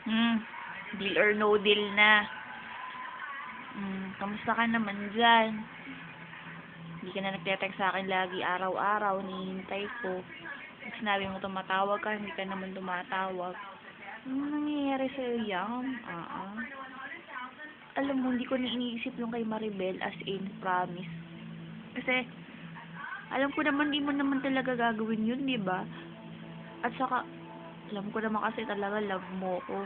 Hmm, deal or no deal na. Kamusta ka naman dyan? Hindi ka na nagte-text sa akin lagi araw-araw, hinihintay ko. Pag sinabi mo tumatawag ka, hindi ka naman tumatawag. Ano nangyayari sa'yo, Yang? Alam mo, hindi ko na iniisip yung kay Maribel, as in, promise. Kasi, alam ko naman, di mo naman talaga gagawin yun, di ba? At saka, alam ko naman kasi talaga love mo ko.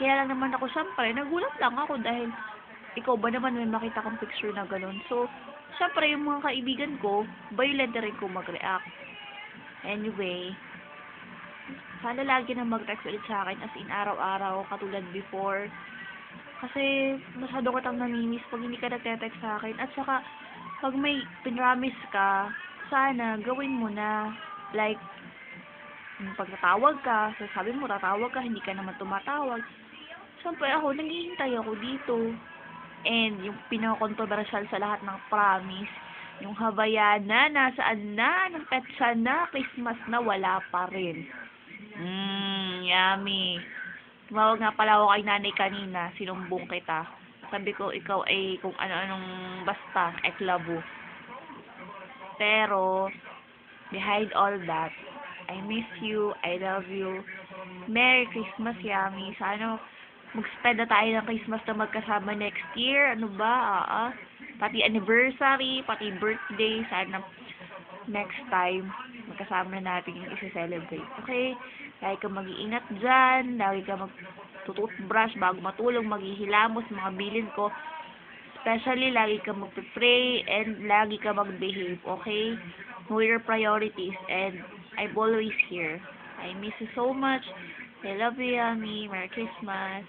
Kaya lang naman ako, syempre, nagulat lang ako dahil ikaw ba naman may makita kong picture na gano'n. So, syempre, yung mga kaibigan ko, violent na rin ko mag-react. Anyway, sana lagi na mag-text ulit sa akin as in araw-araw, katulad before. Kasi, masyado ko tang namimiss pag hindi ka nagte-text sa akin. At saka, pag may pinramis ka, sana gawin mo na. Like, pag natawag ka, sasabi mo tatawag ka, hindi ka naman tumatawag. Siyempre ako, naghihintay ako dito. And yung pinaka-controversial sa lahat ng promise, yung Havaiana, nasaan na, ng petsa na, Christmas na, wala pa rin. Yummy. Tumawag nga pala ako kay nanay kanina, sinumbong kita. Sabi ko, ikaw ay kung ano-anong basta, eklabo. Pero, behind all that, I miss you, I love you. Merry Christmas, Yummy. Sana mag-spend na tayo ng Christmas na magkasama next year. Ano ba? Pati anniversary, pati birthday. Sana next time, magkasama na natin yung isa-celebrate. Okay? Lagi ka mag-iingat dyan. Lagi ka mag-toothbrush bago matulog. Maghihilamos, mga bilin ko. Especially, lagi ka mag-pray and lagi ka mag-behave. Okay? Know your priorities and I'm always here. I miss you so much. I love you, Yummy. Merry Christmas.